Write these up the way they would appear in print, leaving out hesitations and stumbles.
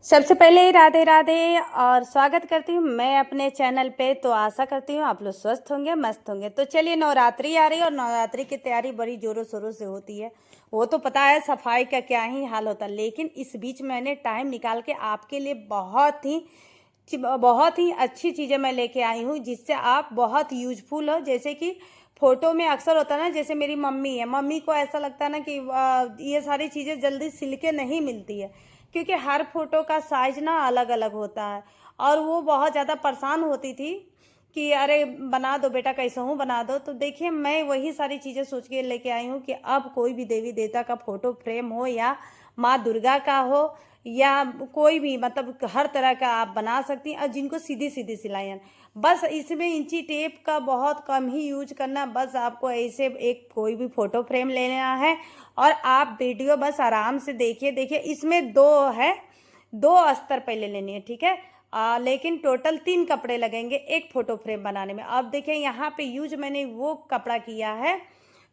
सबसे पहले राधे राधे और स्वागत करती हूँ मैं अपने चैनल पे। तो आशा करती हूँ आप लोग स्वस्थ होंगे, मस्त होंगे। तो चलिए, नवरात्रि आ रही है और नवरात्रि की तैयारी बड़ी जोरों शोरों से होती है। वो तो पता है, सफाई का क्या ही हाल होता है। लेकिन इस बीच मैंने टाइम निकाल के आपके लिए बहुत ही अच्छी चीज़ें मैं लेके आई हूँ, जिससे आप बहुत यूजफुल हो। जैसे कि फोटो में अक्सर होता है ना, जैसे मेरी मम्मी है, मम्मी को ऐसा लगता है ना कि ये सारी चीज़ें जल्दी सिल के नहीं मिलती है, क्योंकि हर फोटो का साइज ना अलग अलग होता है। और वो बहुत ज़्यादा परेशान होती थी कि अरे बना दो बेटा, कैसे हूँ बना दो। तो देखिए, मैं वही सारी चीज़ें सोच के लेके आई हूँ कि अब कोई भी देवी देवता का फोटो फ्रेम हो, या माँ दुर्गा का हो, या कोई भी, मतलब हर तरह का आप बना सकती हैं। और जिनको सीधी सीधी सिलाइयाँ, बस इसमें इंची टेप का बहुत कम ही यूज करना। बस आपको ऐसे एक कोई भी फोटो फ्रेम लेना है और आप वीडियो बस आराम से देखिए। देखिए, इसमें दो अस्तर पहले लेनी है, ठीक है। लेकिन टोटल 3 कपड़े लगेंगे एक फोटो फ्रेम बनाने में। अब देखिए, यहाँ पे यूज मैंने वो कपड़ा किया है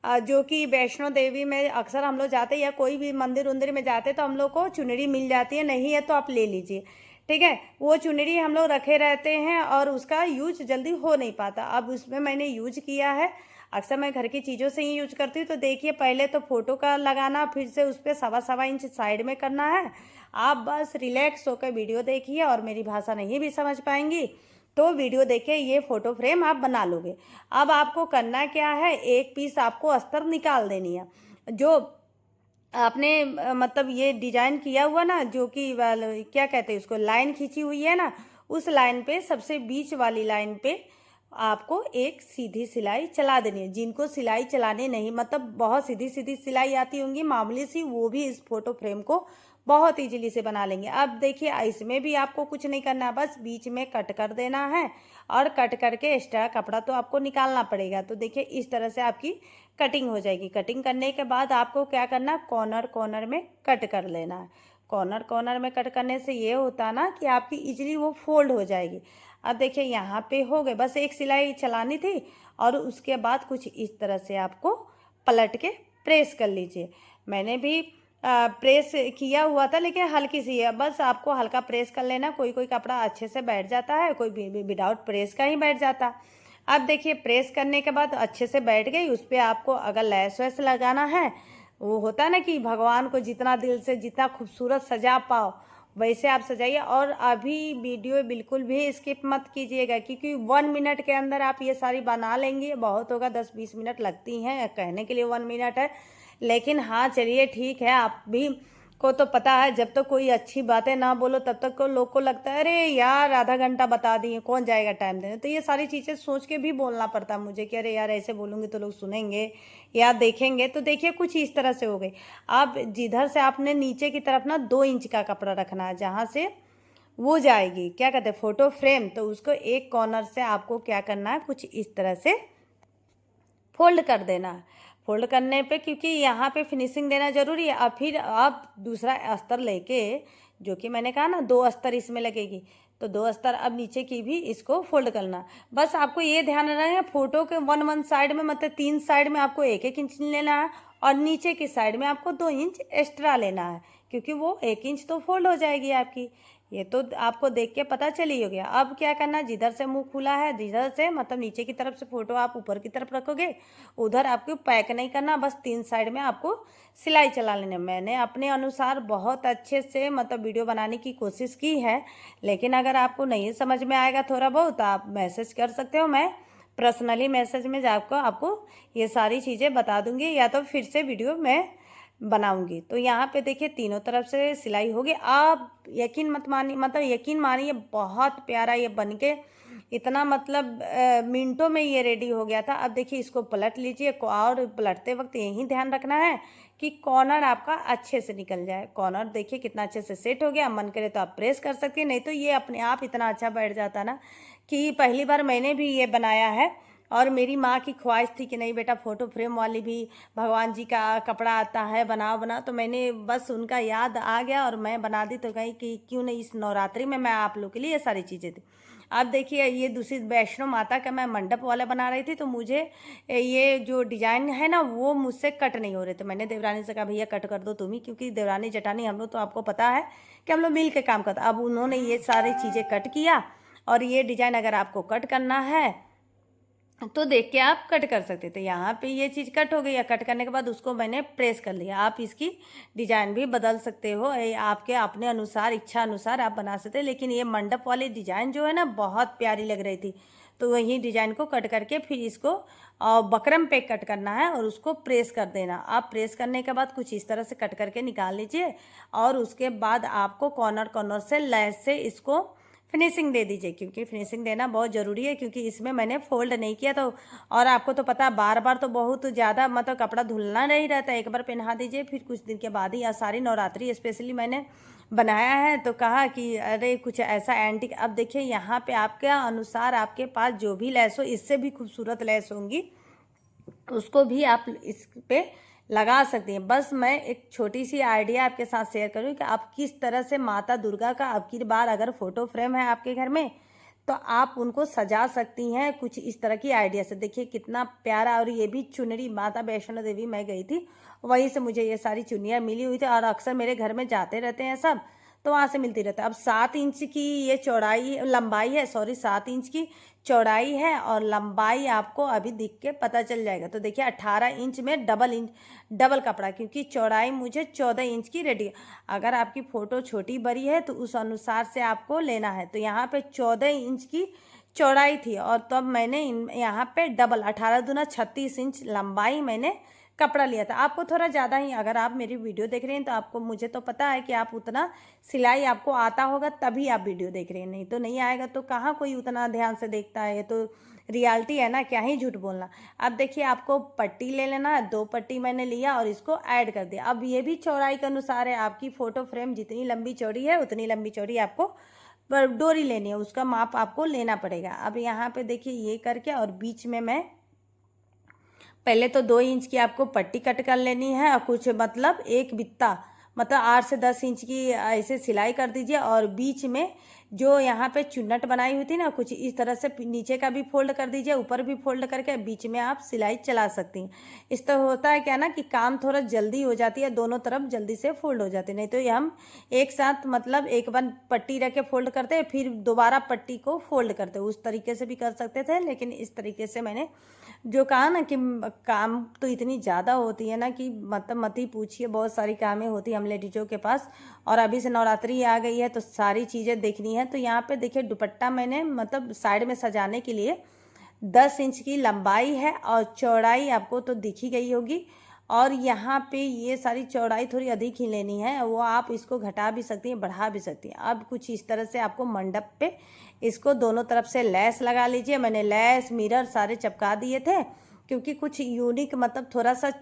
जो कि वैष्णो देवी में अक्सर हम लोग जाते हैं, या कोई भी मंदिर उंदिर में जाते तो हम लोग को चुनरी मिल जाती है। नहीं है तो आप ले लीजिए, ठीक है। वो चुनरी हम लोग रखे रहते हैं और उसका यूज जल्दी हो नहीं पाता। अब उसमें मैंने यूज किया है, अक्सर मैं घर की चीज़ों से ही यूज करती हूँ। तो देखिए, पहले तो फोटो का लगाना, फिर से उस पर 1.25 इंच साइड में करना है। आप बस रिलैक्स होकर वीडियो देखिए, और मेरी भाषा नहीं भी समझ पाएंगी तो वीडियो देखे ये फोटो फ्रेम आप बना लोगे। अब आपको करना क्या है, एक पीस आपको अस्तर निकाल देनी है। जो आपने मतलब ये डिजाइन किया हुआ ना, जो कि क्या कहते हैं उसको, लाइन खींची हुई है ना, उस लाइन पे, सबसे बीच वाली लाइन पे आपको एक सीधी सिलाई चला देनी है। जिनको सिलाई चलाने नहीं, मतलब बहुत सीधी सीधी सिलाई आती होंगी मामूली सी, वो भी इस फोटो फ्रेम को बहुत इजीली से बना लेंगे। अब देखिए, इसमें भी आपको कुछ नहीं करना, बस बीच में कट कर देना है। और कट करके एक्स्ट्रा कपड़ा तो आपको निकालना पड़ेगा। तो देखिए, इस तरह से आपकी कटिंग हो जाएगी। कटिंग करने के बाद आपको क्या करना, कॉर्नर कॉर्नर में कट कर लेना है। कॉर्नर कॉर्नर में कट करने से ये होता ना कि आपकी इजीली वो फोल्ड हो जाएगी। अब देखिए, यहाँ पे हो गए, बस एक सिलाई चलानी थी। और उसके बाद कुछ इस तरह से आपको पलट के प्रेस कर लीजिए। मैंने भी प्रेस किया हुआ था, लेकिन हल्की सी है, बस आपको हल्का प्रेस कर लेना। कोई कोई कपड़ा अच्छे से बैठ जाता है, कोई विदाउट प्रेस का ही बैठ जाता। अब देखिए, प्रेस करने के बाद अच्छे से बैठ गई। उस पर आपको अगर लैस वैस लगाना है, वो होता है ना कि भगवान को जितना दिल से जितना खूबसूरत सजा पाओ, वैसे आप सजाइए। और अभी वीडियो बिल्कुल भी स्किप मत कीजिएगा, क्योंकि 1 मिनट के अंदर आप ये सारी बना लेंगे। बहुत होगा 10-20 मिनट लगती हैं कहने के लिए 1 मिनट है, लेकिन हाँ चलिए ठीक है। आप भी को तो पता है, जब तक तो कोई अच्छी बातें ना बोलो तब तक को लोग को लगता है अरे यार आधा घंटा बता दिए, कौन जाएगा टाइम देने। तो ये सारी चीज़ें सोच के भी बोलना पड़ता है मुझे कि अरे यार ऐसे बोलूँगी तो लोग सुनेंगे या देखेंगे। तो देखिए, कुछ इस तरह से हो गई। अब जिधर से आपने नीचे की तरफ ना 2 इंच का कपड़ा रखना है, जहाँ से वो जाएगी क्या कहते हैं फोटो फ्रेम, तो उसको एक कॉर्नर से आपको क्या करना है, कुछ इस तरह से फोल्ड कर देना है। फोल्ड करने पे, क्योंकि यहाँ पे फिनिशिंग देना जरूरी है। अब फिर आप दूसरा अस्तर लेके, जो कि मैंने कहा ना 2 अस्तर इसमें लगेगी, तो 2 अस्तर अब नीचे की भी इसको फोल्ड करना। बस आपको ये ध्यान रखना है, फोटो के वन साइड में, मतलब 3 साइड में आपको 1-1 इंच लेना है, और नीचे की साइड में आपको 2 इंच एक्स्ट्रा लेना है, क्योंकि वो 1 इंच तो फोल्ड हो जाएगी आपकी। ये तो आपको देख के पता चल ही हो गया। अब क्या करना, जिधर से मुंह खुला है, जिधर से मतलब नीचे की तरफ से फोटो आप ऊपर की तरफ रखोगे, उधर आपको पैक नहीं करना, बस 3 साइड में आपको सिलाई चला लेना। मैंने अपने अनुसार बहुत अच्छे से मतलब वीडियो बनाने की कोशिश की है, लेकिन अगर आपको नहीं समझ में आएगा थोड़ा बहुत, आप मैसेज कर सकते हो। मैं पर्सनली मैसेज में जाकर आपको ये सारी चीज़ें बता दूंगी, या तो फिर से वीडियो मैं बनाऊंगी। तो यहाँ पे देखिए, तीनों तरफ से सिलाई होगी। आप यकीन मत मानिए, मतलब यकीन मानिए, बहुत प्यारा ये बनके इतना मतलब मिनटों में ये रेडी हो गया था। अब देखिए, इसको पलट लीजिए, और पलटते वक्त यही ध्यान रखना है कि कॉर्नर आपका अच्छे से निकल जाए। कॉर्नर देखिए कितना अच्छे से सेट हो गया। मन करे तो आप प्रेस कर सकते हैं, नहीं तो ये अपने आप इतना अच्छा बैठ जाता ना कि पहली बार मैंने भी ये बनाया है और मेरी माँ की ख्वाहिश थी कि नहीं बेटा फ़ोटो फ्रेम वाली भी भगवान जी का कपड़ा आता है, बनाओ बनाओ। तो मैंने बस उनका याद आ गया और मैं बना दी। तो कहीं कि क्यों नहीं इस नवरात्रि में मैं आप लोग के लिए ये सारी चीज़ें दी। अब देखिए ये दूसरी वैष्णो माता का मैं मंडप वाला बना रही थी, तो मुझे ये जो डिज़ाइन है ना वो मुझसे कट नहीं हो रहे थे। मैंने देवरानी से कहा भैया कट कर दो तुम ही, क्योंकि देवरानी जेठानी हम लोग तो आपको पता है कि हम लोग मिल के काम करते। अब उन्होंने ये सारी चीज़ें कट किया, और ये डिज़ाइन अगर आपको कट करना है तो देख के आप कट कर सकते थे। यहाँ पे ये चीज़ कट हो गई है, कट करने के बाद उसको मैंने प्रेस कर लिया। आप इसकी डिज़ाइन भी बदल सकते हो, ये आपके अपने अनुसार इच्छा अनुसार आप बना सकते हैं। लेकिन ये मंडप वाली डिज़ाइन जो है ना बहुत प्यारी लग रही थी, तो वही डिज़ाइन को कट करके फिर इसको बकरम पे कट करना है और उसको प्रेस कर देना। आप प्रेस करने के बाद कुछ इस तरह से कट करके निकाल लीजिए, और उसके बाद आपको कॉर्नर कॉर्नर से लैस से इसको फिनिशिंग दे दीजिए, क्योंकि फिनिशिंग देना बहुत ज़रूरी है, क्योंकि इसमें मैंने फोल्ड नहीं किया। तो और आपको तो पता बार बार तो बहुत ज़्यादा मतलब कपड़ा धुलना नहीं रहता, एक बार पहना दीजिए फिर कुछ दिन के बाद ही। या सारी नवरात्रि स्पेशली मैंने बनाया है, तो कहा कि अरे कुछ ऐसा एंटिक। अब देखिए यहाँ पे आपके अनुसार आपके पास जो भी लेस हो, इससे भी खूबसूरत लेस होंगी, उसको भी आप इस पे लगा सकती हैं। बस मैं एक छोटी सी आइडिया आपके साथ शेयर करूँ कि आप किस तरह से माता दुर्गा का अब की बार अगर फ़ोटो फ्रेम है आपके घर में तो आप उनको सजा सकती हैं कुछ इस तरह की आइडिया से। देखिए कितना प्यारा। और ये भी चुनरी माता वैष्णो देवी मैं गई थी, वहीं से मुझे ये सारी चुनियाँ मिली हुई थी, और अक्सर मेरे घर में जाते रहते हैं सब, तो वहाँ से मिलती रहती है। अब 7 इंच की ये चौड़ाई लंबाई है, सॉरी 7 इंच की चौड़ाई है, और लंबाई आपको अभी दिख के पता चल जाएगा। तो देखिए 18 इंच में डबल कपड़ा, क्योंकि चौड़ाई मुझे 14 इंच की रेडी। अगर आपकी फ़ोटो छोटी बड़ी है तो उस अनुसार से आपको लेना है। तो यहाँ पे 14 इंच की चौड़ाई थी, और तब मैंने यहाँ पे डबल 18 दूना 36 इंच लंबाई मैंने कपड़ा लिया था। आपको थोड़ा ज़्यादा ही, अगर आप मेरी वीडियो देख रहे हैं तो आपको, मुझे तो पता है कि आप उतना सिलाई आपको आता होगा तभी आप वीडियो देख रहे हैं, नहीं तो नहीं आएगा तो कहाँ कोई उतना ध्यान से देखता है। ये तो रियलिटी है ना, क्या ही झूठ बोलना। अब देखिए आपको पट्टी ले लेना है, 2 पट्टी मैंने लिया और इसको ऐड कर दिया। अब ये भी चौड़ाई के अनुसार है, आपकी फ़ोटो फ्रेम जितनी लंबी चौड़ी है उतनी लंबी चौड़ी आपको पर डोरी लेनी है, उसका माप आपको लेना पड़ेगा। अब यहाँ पे देखिए ये करके, और बीच में मैं पहले तो 2 इंच की आपको पट्टी कट कर लेनी है, और कुछ मतलब एक बित्ता मतलब 8 से 10 इंच की ऐसे सिलाई कर दीजिए। और बीच में जो यहाँ पे चुन्नट बनाई हुई थी ना, कुछ इस तरह से नीचे का भी फोल्ड कर दीजिए, ऊपर भी फोल्ड करके बीच में आप सिलाई चला सकती हैं। इस तरह होता है क्या ना कि काम थोड़ा जल्दी हो जाती है, दोनों तरफ जल्दी से फोल्ड हो जाती है। नहीं तो ये हम एक साथ मतलब एक बार पट्टी रख के फोल्ड करते हैं फिर दोबारा पट्टी को फोल्ड करते हैं, उस तरीके से भी कर सकते थे। लेकिन इस तरीके से मैंने जो कहा ना कि काम तो इतनी ज़्यादा होती है ना कि मतलब मत ही पूछिए, बहुत सारी कामें होती हैं हम लेडीज़ों के पास। और अभी से नवरात्रि आ गई है तो सारी चीज़ें देखनी है। तो यहाँ पे देखिए दुपट्टा मैंने मतलब साइड में सजाने के लिए 10 इंच की लंबाई है, और चौड़ाई आपको तो दिख ही गई होगी। और यहाँ पे ये सारी चौड़ाई थोड़ी अधिक ही लेनी है, वो आप इसको घटा भी सकती हैं बढ़ा भी सकती हैं। अब कुछ इस तरह से आपको मंडप पे इसको दोनों तरफ से लैस लगा लीजिए। मैंने लैस मिरर सारे चिपका दिए थे, क्योंकि कुछ यूनिक मतलब थोड़ा सा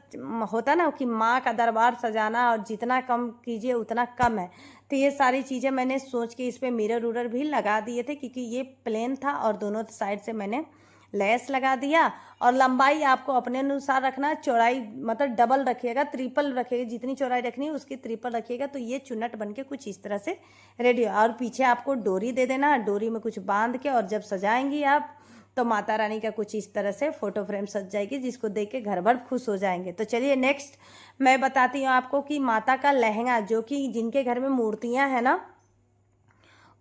होता ना कि माँ का दरबार सजाना, और जितना कम कीजिए उतना कम है। तो ये सारी चीज़ें मैंने सोच के इस पर मिरर उरर भी लगा दिए थे, क्योंकि ये प्लेन था और दोनों साइड से मैंने लेस लगा दिया। और लंबाई आपको अपने अनुसार रखना, चौड़ाई मतलब डबल रखिएगा, ट्रिपल रखिएगा, जितनी चौड़ाई रखनी है उसकी ट्रिपल रखिएगा। तो ये चुन्नट बन के कुछ इस तरह से रेडी हो। और पीछे आपको डोरी दे देना, डोरी में कुछ बांध के, और जब सजाएंगी आप तो माता रानी का कुछ इस तरह से फोटो फ्रेम सज जाएगी, जिसको देख के घर भर खुश हो जाएंगे। तो चलिए नेक्स्ट मैं बताती हूँ आपको कि माता का लहंगा, जो कि जिनके घर में मूर्तियाँ हैं ना,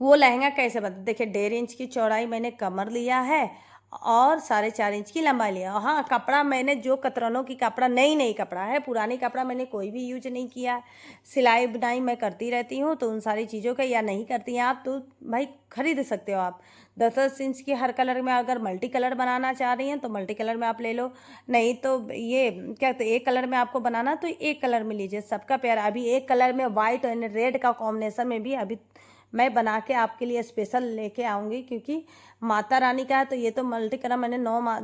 वो लहंगा कैसे बना। देखिए 1.5 इंच की चौड़ाई मैंने कमर लिया है, और 4.5 इंच की लंबाई लिया। हाँ, कपड़ा मैंने जो कतरनों की कपड़ा नई कपड़ा है, पुरानी कपड़ा मैंने कोई भी यूज नहीं किया। सिलाई बुनाई मैं करती रहती हूँ, तो उन सारी चीज़ों का या नहीं करती हैं आप तो भाई खरीद सकते हो आप। 10-10 इंच की हर कलर में, अगर मल्टी कलर बनाना चाह रही हैं तो मल्टी कलर में आप ले लो, नहीं तो ये क्या कहते एक कलर में आपको बनाना तो एक कलर में लीजिए, सबका प्यार। अभी एक कलर में वाइट एंड रेड का कॉम्बिनेशन में भी अभी मैं बना के आपके लिए स्पेशल लेके आऊँगी, क्योंकि माता रानी का है तो ये तो मल्टी कलर मैंने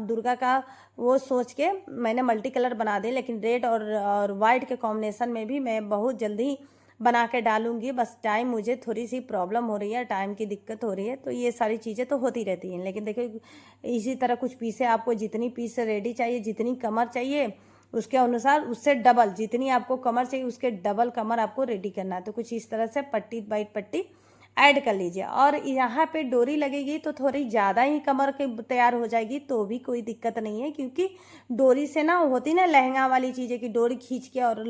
दुर्गा का वो सोच के मैंने मल्टी कलर बना दिए। लेकिन रेड और वाइट के कॉम्बिनेशन में भी मैं बहुत जल्दी बना के डालूंगी। बस टाइम, मुझे थोड़ी सी प्रॉब्लम हो रही है, टाइम की दिक्कत हो रही है, तो ये सारी चीज़ें तो होती रहती हैं। लेकिन देखिए इसी तरह कुछ पीसें आपको जितनी पीस रेडी चाहिए, जितनी कमर चाहिए उसके अनुसार उससे डबल, जितनी आपको कमर चाहिए उसके डबल कमर आपको रेडी करना है। तो कुछ इस तरह से पट्टी बाई पट्टी ऐड कर लीजिए। और यहाँ पे डोरी लगेगी तो थोड़ी ज़्यादा ही कमर के तैयार हो जाएगी, तो भी कोई दिक्कत नहीं है, क्योंकि डोरी से ना होती ना लहंगा वाली चीज़ें की डोरी खींच के और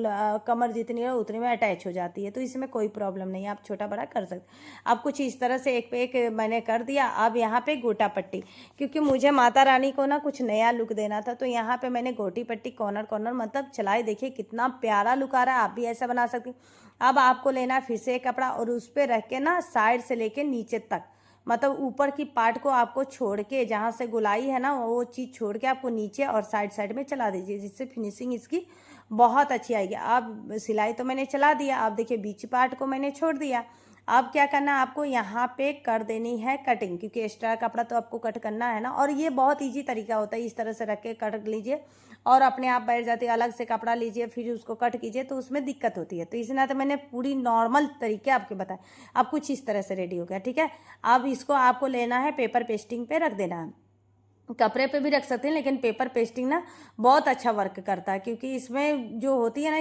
कमर जितनी है उतनी में अटैच हो जाती है, तो इसमें कोई प्रॉब्लम नहीं है, आप छोटा बड़ा कर सकते। अब कुछ इस तरह से एक पे एक मैंने कर दिया। अब यहाँ पे गोटा पट्टी, क्योंकि मुझे माता रानी को ना कुछ नया लुक देना था, तो यहाँ पे मैंने गोटी पट्टी कॉर्नर कॉर्नर मतलब चलाई। देखिए कितना प्यारा लुक आ रहा है, आप भी ऐसा बना सकते हैं। अब आपको लेना है फिर से एक कपड़ा और उस पर रख के ना साइड से लेके नीचे तक, मतलब ऊपर की पार्ट को आपको छोड़ के, जहाँ से गुलाई है ना वो चीज़ छोड़ के आपको नीचे और साइड साइड में चला दीजिए, जिससे फिनिशिंग इसकी बहुत अच्छी आएगी। अब सिलाई तो मैंने चला दिया, अब देखिए बीच पार्ट को मैंने छोड़ दिया। अब क्या करना है आपको, यहाँ पे कर देनी है कटिंग, क्योंकि एक्स्ट्रा कपड़ा तो आपको कट करना है ना। और ये बहुत इजी तरीका होता है, इस तरह से रख के कट लीजिए और अपने आप बैठ जाती है। अलग से कपड़ा लीजिए फिर उसको कट कीजिए तो उसमें दिक्कत होती है, तो इसलिए तो मैंने पूरी नॉर्मल तरीके आपके बताए। अब कुछ इस तरह से रेडी हो गया, ठीक है। अब इसको आपको लेना है पेपर पेस्टिंग पे रख देना है। कपड़े पे भी रख सकते हैं, लेकिन पेपर पेस्टिंग ना बहुत अच्छा वर्क करता है, क्योंकि इसमें जो होती है ना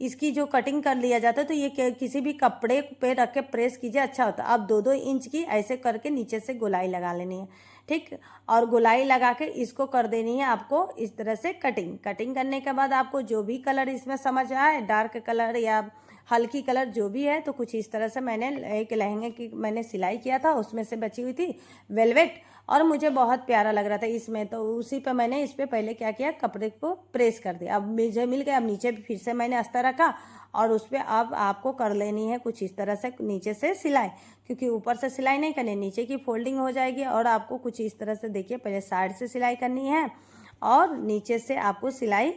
इसकी जो कटिंग कर लिया जाता है, तो ये किसी भी कपड़े पे रख के प्रेस कीजिए, अच्छा होता है। अब 2-2 इंच की ऐसे करके नीचे से गोलाई लगा लेनी है, ठीक। और गोलाई लगा के इसको कर देनी है आपको इस तरह से कटिंग करने के बाद आपको जो भी कलर इसमें समझ आए, डार्क कलर या हल्की कलर जो भी है, तो कुछ इस तरह से मैंने एक लहंगे की मैंने सिलाई किया था, उसमें से बची हुई थी वेलवेट, और मुझे बहुत प्यारा लग रहा था इसमें, तो उसी पे मैंने इस पे पहले क्या किया, कपड़े को प्रेस कर दिया। अब मुझे मिल गया। अब नीचे फिर से मैंने अस्तर रखा और उस पर अब आपको कर लेनी है कुछ इस तरह से नीचे से सिलाई, क्योंकि ऊपर से सिलाई नहीं करनी, नीचे की फोल्डिंग हो जाएगी। और आपको कुछ इस तरह से देखिए, पहले साइड से सिलाई करनी है और नीचे से आपको सिलाई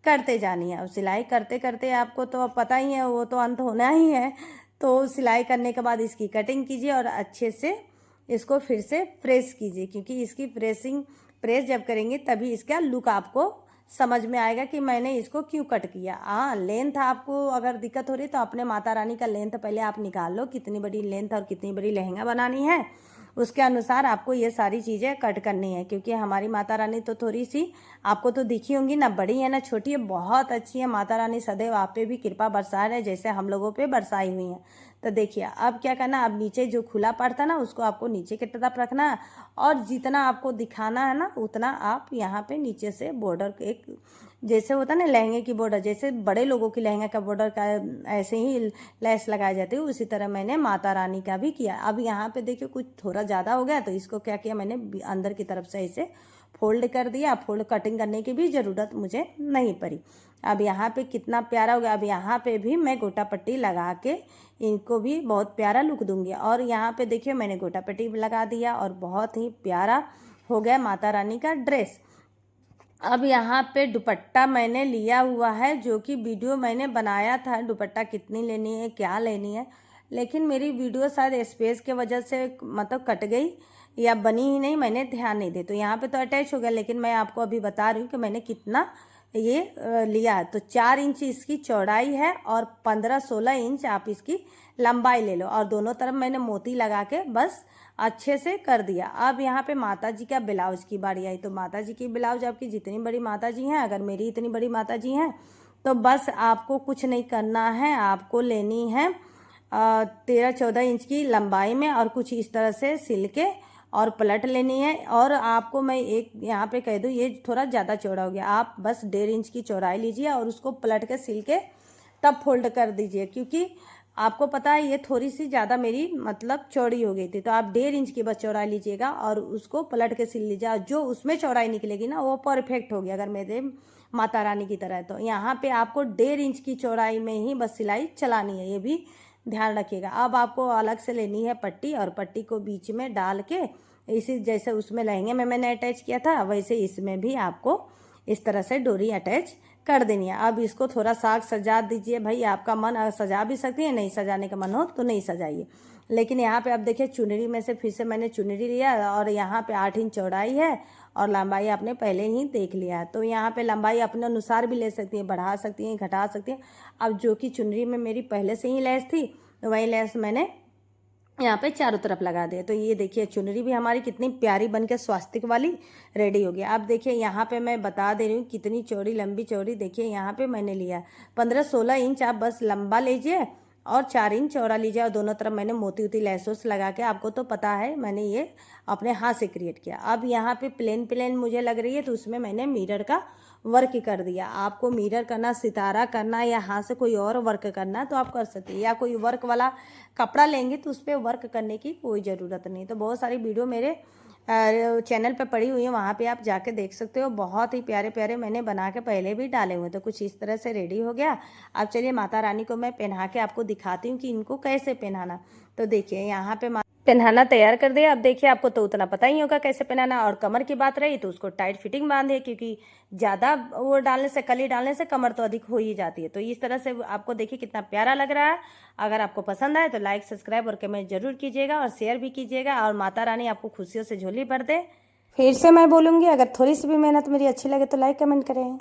करते जानी है। अब सिलाई करते करते आपको तो अब पता ही है, वो तो अंत होना ही है। तो सिलाई करने के बाद इसकी कटिंग कीजिए और अच्छे से इसको फिर से प्रेस कीजिए, क्योंकि इसकी प्रेस जब करेंगे तभी इसका लुक आपको समझ में आएगा कि मैंने इसको क्यों कट किया। हाँ, लेंथ आपको अगर दिक्कत हो रही तो अपने माता रानी का लेंथ पहले आप निकाल लो, कितनी बड़ी लेंथ और कितनी बड़ी लहंगा बनानी है, उसके अनुसार आपको ये सारी चीज़ें कट करनी है। क्योंकि हमारी माता रानी तो थोड़ी सी आपको तो दिखी होंगी, ना बड़ी है ना छोटी है, बहुत अच्छी है माता रानी। सदैव आप पे भी कृपा बरसा रहे जैसे हम लोगों पे बरसाई हुई हैं। तो देखिए अब क्या करना, अब नीचे जो खुला पार्ट था ना उसको आपको नीचे की तरफ रखना है, और जितना आपको दिखाना है ना उतना आप यहाँ पे नीचे से बॉर्डर एक जैसे होता है ना लहंगे की बॉर्डर, जैसे बड़े लोगों की लहंगे का बॉर्डर का ऐसे ही लेस लगाई जाती है, उसी तरह मैंने माता रानी का भी किया। अब यहाँ पे देखिए कुछ थोड़ा ज़्यादा हो गया, तो इसको क्या किया मैंने अंदर की तरफ से ऐसे फोल्ड कर दिया। फोल्ड कटिंग करने की भी ज़रूरत मुझे नहीं पड़ी। अब यहाँ पे कितना प्यारा हो गया। अब यहाँ पे भी मैं गोटा पट्टी लगा के इनको भी बहुत प्यारा लुक दूंगी। और यहाँ पे देखिए मैंने गोटा पट्टी लगा दिया और बहुत ही प्यारा हो गया माता रानी का ड्रेस। अब यहाँ पे दुपट्टा मैंने लिया हुआ है, जो कि वीडियो मैंने बनाया था दुपट्टा कितनी लेनी है क्या लेनी है, लेकिन मेरी वीडियो शायद स्पेस के वजह से मतलब कट गई या बनी ही नहीं, मैंने ध्यान नहीं दी, तो यहाँ पे तो अटैच हो गया। लेकिन मैं आपको अभी बता रही हूँ कि मैंने कितना ये लिया है। तो 4 इंच इसकी चौड़ाई है और 15-16 इंच आप इसकी लंबाई ले लो, और दोनों तरफ मैंने मोती लगा के बस अच्छे से कर दिया। अब यहाँ पे माता जी का ब्लाउज की बारी आई, तो माता जी की ब्लाउज आपकी जितनी बड़ी माता जी हैं, अगर मेरी इतनी बड़ी माता जी हैं, तो बस आपको कुछ नहीं करना है, आपको लेनी है 13-14 इंच की लंबाई में, और कुछ इस तरह से सिल के और पलट लेनी है। और आपको मैं एक यहाँ पे कह दूँ, ये थोड़ा ज़्यादा चौड़ा हो गया, आप बस 1.5 इंच की चौड़ाई लीजिए और उसको पलट के सिल के तब फोल्ड कर दीजिए, क्योंकि आपको पता है ये थोड़ी सी ज़्यादा मेरी मतलब चौड़ी हो गई थी, तो आप 1.5 इंच की बस चौड़ाई लीजिएगा और उसको पलट के सिल लीजिए। जो उसमें चौड़ाई निकलेगी ना वो परफेक्ट होगी, अगर मेरे माता रानी की तरह है। तो यहाँ पे आपको 1.5 इंच की चौड़ाई में ही बस सिलाई चलानी है, ये भी ध्यान रखिएगा। अब आपको अलग से लेनी है पट्टी, और पट्टी को बीच में डाल के इसी जैसे उसमें लहंगे में मैंने अटैच किया था वैसे इसमें भी आपको इस तरह से डोरी अटैच कर देनी है। अब इसको थोड़ा साग सजा दीजिए भाई, आपका मन अगर सजा भी सकती है, नहीं सजाने का मन हो तो नहीं सजाइए। लेकिन यहाँ पे आप देखिए चुनरी में से फिर से मैंने चुनरी लिया और यहाँ पे 8 इंच चौड़ाई है और लंबाई आपने पहले ही देख लिया है। तो यहाँ पे लंबाई अपने अनुसार भी ले सकती हैं, बढ़ा सकती हैं, घटा सकती हैं। अब जो कि चुनरी में मेरी पहले से ही लेस थी, तो वही लेस मैंने यहाँ पे चारों तरफ लगा दिया। तो ये देखिए चुनरी भी हमारी कितनी प्यारी बन के स्वास्तिक वाली रेडी हो गई। अब देखिए यहाँ पे मैं बता दे रही हूँ कितनी चौड़ी, लंबी चौड़ी देखिए यहाँ पे मैंने लिया 15-16 इंच। आप बस लंबा लीजिए और 4 इंच चौड़ा लीजिए और दोनों तरफ मैंने मोती उती लैसोस लगा के, आपको तो पता है मैंने ये अपने हाथ से क्रिएट किया। अब यहाँ पे प्लेन प्लेन मुझे लग रही है तो उसमें मैंने मिरर का वर्क कर दिया। आपको मिरर करना, सितारा करना या हाथ से कोई और वर्क करना तो आप कर सकते हैं, या कोई वर्क वाला कपड़ा लेंगे तो उस पर वर्क करने की कोई ज़रूरत नहीं। तो बहुत सारी वीडियो मेरे चैनल पे पड़ी हुई है, वहाँ पे आप जाके देख सकते हो। बहुत ही प्यारे प्यारे मैंने बना के पहले भी डाले हुए। तो कुछ इस तरह से रेडी हो गया। अब चलिए माता रानी को मैं पहना के आपको दिखाती हूँ कि इनको कैसे पहनाना। तो देखिए यहाँ पे पहनाना तैयार कर दिया। अब देखिए आपको तो उतना पता ही होगा कैसे पहनाना। और कमर की बात रही तो उसको टाइट फिटिंग बांधिए, क्योंकि ज़्यादा वो डालने से, कली डालने से कमर तो अधिक हो ही जाती है। तो इस तरह से आपको देखिए कितना प्यारा लग रहा है। अगर आपको पसंद आए तो लाइक, सब्सक्राइब और कमेंट जरूर कीजिएगा और शेयर भी कीजिएगा। और माता रानी आपको खुशियों से झोली भर दे। फिर से मैं बोलूँगी, अगर थोड़ी सी भी मेहनत मेरी अच्छी लगे तो लाइक कमेंट करें।